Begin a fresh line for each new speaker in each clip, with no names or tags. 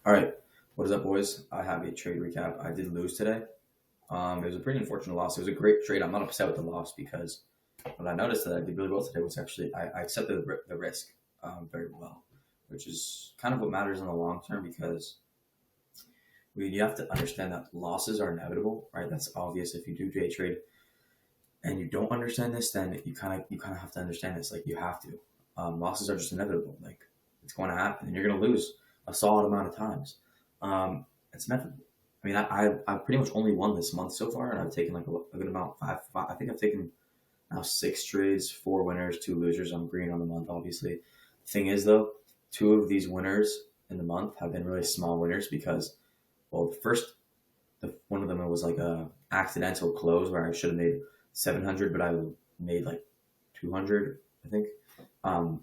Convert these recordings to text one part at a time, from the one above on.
All right, what is up, boys? I have a trade recap. I did lose today. It was a pretty unfortunate loss. It was a great trade. I'm not upset with the loss because what I noticed that I did really well today was actually I accepted the risk very well, which is kind of what matters in the long term because you have to understand that losses are inevitable, right? That's obvious if you do day trade and you don't understand this, then you kind of have to understand this. Like you have to. Losses are just inevitable. Like it's going to happen, and you're going to lose a solid amount of times. It's inevitable. I mean, I've pretty much only won this month so far, and I've taken like a good amount. Five. I think I've taken now six trades, four winners, two losers. I'm green on the month, obviously. The thing is, though, two of these winners in the month have been really small winners because, well, one of them was like a accidental close where I should have made 700, but I made like 200, I think. Um,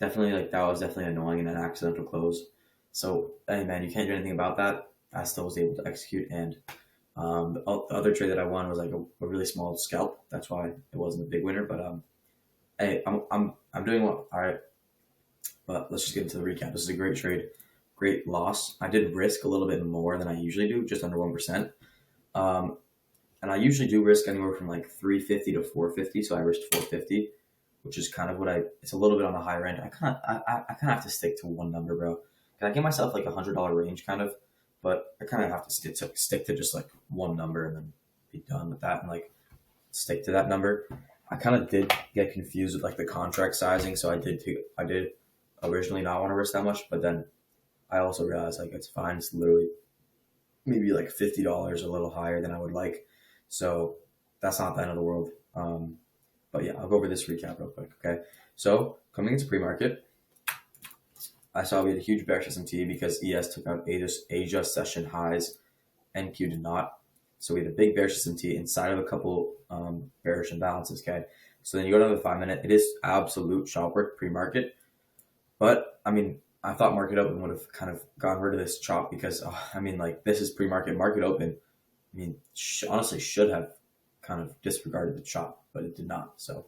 Definitely like that was definitely annoying in an accidental close. So, hey man, you can't do anything about that. I still was able to execute, and the other trade that I won was like a really small scalp. That's why it wasn't a big winner. But hey, I'm doing well. All right, but let's just get into the recap. This is a great trade, great loss. I did risk a little bit more than I usually do, just under 1%. Um, and I usually do risk anywhere from like 350 to 450. So I risked 450, which is kind of what it's a little bit on the higher end. I kind of have to stick to one number, bro. Can I give myself like $100 range kind of, but I kind of have to stick to just like one number and then be done with that and like stick to that number. I kind of did get confused with like the contract sizing, so I did originally not want to risk that much, but then I also realized like it's fine. It's literally maybe like $50 a little higher than I would like, so that's not the end of the world. But yeah, I'll go over this recap real quick. Okay, so coming into pre-market, I saw we had a huge bearish S&T because ES took out Asia session highs, NQ did not. So we had a big bearish S&T inside of a couple bearish imbalances. Okay, so then you go to the 5 minute. It is absolute chop work pre-market, but I mean, I thought market open would have kind of gotten rid of this chop because I mean, like this is pre-market. Market open, I mean, honestly should have kind of disregarded the chop, but it did not. So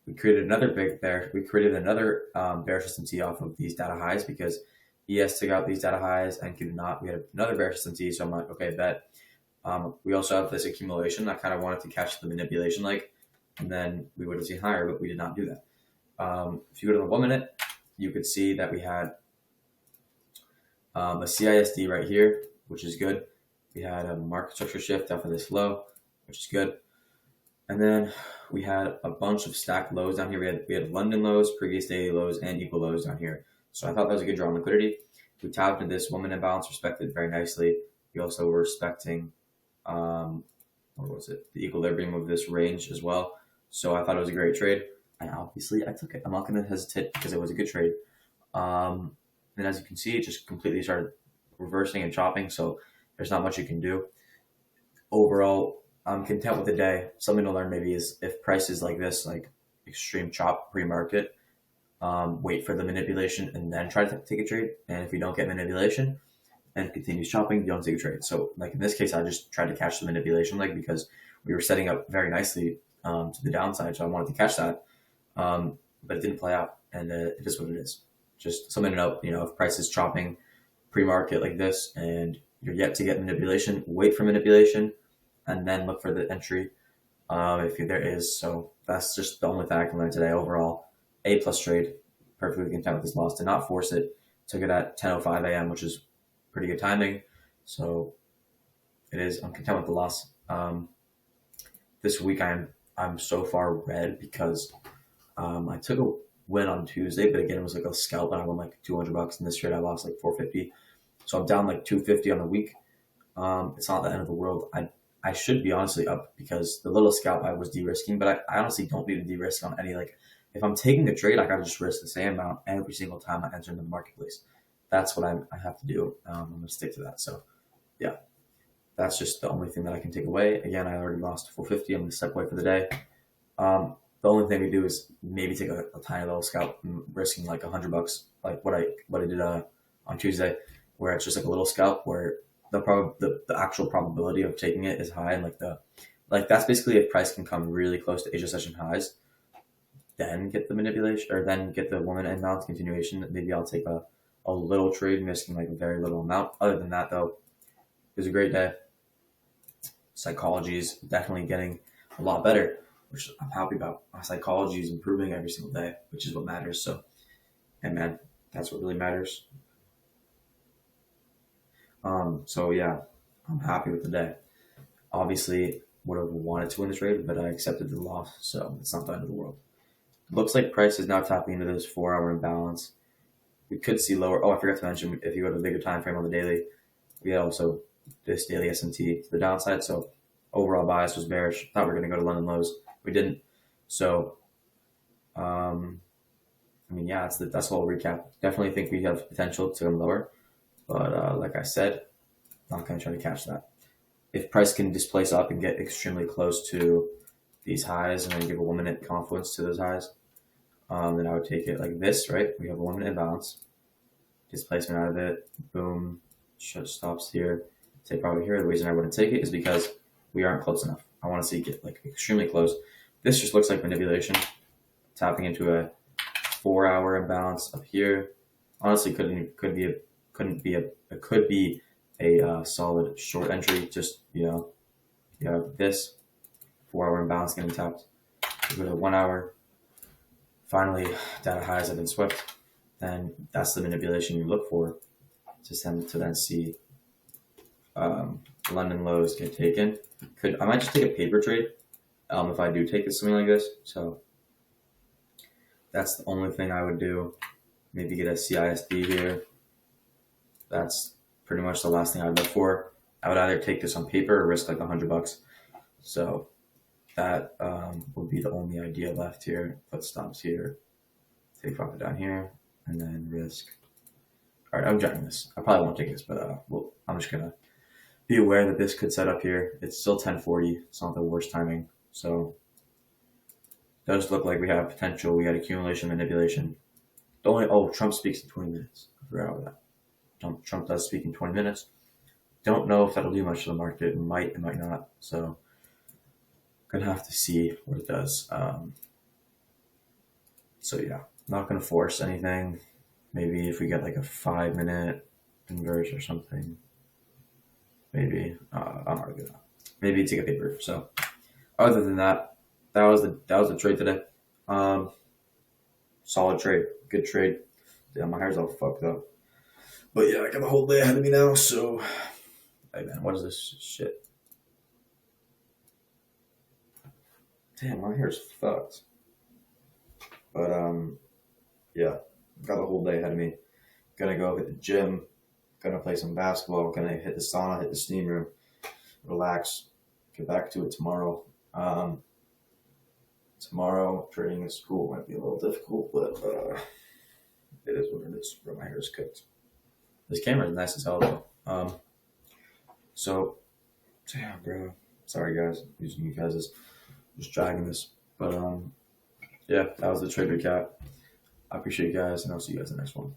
we created another big bear. We created another bearish S&T off of these data highs because ES took out these data highs and Q did not. We had another bearish S&T, so I'm like, okay, bet. We also have this accumulation. I kind of wanted to catch the manipulation like, and then we would have seen higher, but we did not do that. If you go to the 1 minute, you could see that we had a CISD right here, which is good. We had a market structure shift off of this low, which is good. And then we had a bunch of stacked lows down here. We had London lows, previous daily lows, and equal lows down here. So I thought that was a good draw on liquidity. We tapped into this 1 minute balance, respected very nicely. We also were respecting, what was it? The equilibrium of this range as well. So I thought it was a great trade. And obviously I took it. I'm not going to hesitate because it was a good trade. And as you can see, it just completely started reversing and chopping. So there's not much you can do. Overall, I'm content with the day. Something to learn maybe is if prices like this, like extreme chop pre-market, wait for the manipulation and then try to take a trade. And if you don't get manipulation and it continues chopping, you don't take a trade. So like in this case, I just tried to catch the manipulation leg because we were setting up very nicely to the downside. So I wanted to catch that, but it didn't play out, and it is what it is. Just something to note, if price is chopping pre-market like this and you're yet to get manipulation, wait for manipulation and then look for the entry if there is. So that's just the only thing I can learn today. Overall, A+ trade, perfectly content with this loss. Did not force it. Took it at 10:05 a.m., which is pretty good timing. So it is. I'm content with the loss. This week I'm so far red because I took a win on Tuesday, but again it was like a scalp and I won like $200. In this trade I lost like 450. So I'm down like 250 on the week. It's not the end of the world. I should be honestly up because the little scalp I was de-risking, but I honestly don't need to de-risk on any, like, if I'm taking a trade, I gotta just risk the same amount every single time I enter into the marketplace. That's what I have to do. I'm gonna stick to that. So yeah, that's just the only thing that I can take away. Again, I already lost 450. I'm gonna step away for the day. The only thing we do is maybe take a tiny little scalp, risking like $100, like what I did on Tuesday, where it's just like a little scalp where the actual probability of taking it is high, and like that's basically if price can come really close to Asia session highs, then get the manipulation or then get the 1 minute imbalance continuation. Maybe I'll take a little trade, missing like a very little amount. Other than that, though, it was a great day. Psychology is definitely getting a lot better, which I'm happy about. My psychology is improving every single day, which is what matters. So, and man, that's what really matters. So yeah, I'm happy with the day. Obviously, would have wanted to win the trade, but I accepted the loss, so it's not the end of the world. Looks like price is now tapping into this 4-hour imbalance. We could see lower. Oh, I forgot to mention, if you go to a bigger time frame on the daily, we had also this daily S&T to the downside. So overall bias was bearish. Thought we were going to go to London lows. We didn't. So, I mean, yeah, that's the whole recap. Definitely think we have potential to come lower. But like I said, not going to try to catch that. If price can displace up and get extremely close to these highs and then give a 1 minute confluence to those highs, then I would take it like this, right? We have a 1 minute imbalance, displacement out of it, boom, stops here, take profit here. The reason I wouldn't take it is because we aren't close enough. I want to see it get like extremely close. This just looks like manipulation, tapping into a 4-hour imbalance up here. Honestly, could be a solid short entry. Just you have this 4-hour imbalance getting tapped. Go to 1 hour. Finally, data highs have been swept. Then that's the manipulation you look for to then see London lows get taken. I might just take a paper trade if I do take something like this. So that's the only thing I would do. Maybe get a CISD here. That's pretty much the last thing I'd look for. I would either take this on paper or risk like $100. So that would be the only idea left here. Put stops here, take profit down here, and then risk. All right, I'm jacking this. I probably won't take this, but I'm just gonna be aware that this could set up here. It's still 10:40. It's not the worst timing, so it does look like we have potential. We had accumulation, manipulation. Trump speaks in 20 minutes. I forgot about that. Trump does speak in 20 minutes. Don't know if that'll do much to the market. It might not. So gonna have to see what it does. So yeah, not gonna force anything. Maybe if we get like a 5-minute inverse or something, maybe I'm not gonna. Maybe take a paper. So other than that, that was the trade today. Solid trade, good trade. Yeah, my hair's all fucked up. But yeah, I got the whole day ahead of me now. So, hey man, what is this shit? Damn, my hair's fucked. But yeah, got the whole day ahead of me. Gonna go hit the gym. Gonna play some basketball. Gonna hit the sauna, hit the steam room, relax, get back to it tomorrow. Tomorrow trading in school might be a little difficult, but it is what it is. Bro, my hair is cooked. This camera is nice as hell though. So damn, bro. Sorry guys, using you guys as just dragging this, but yeah, that was the trade recap. I appreciate you guys, and I'll see you guys in the next one.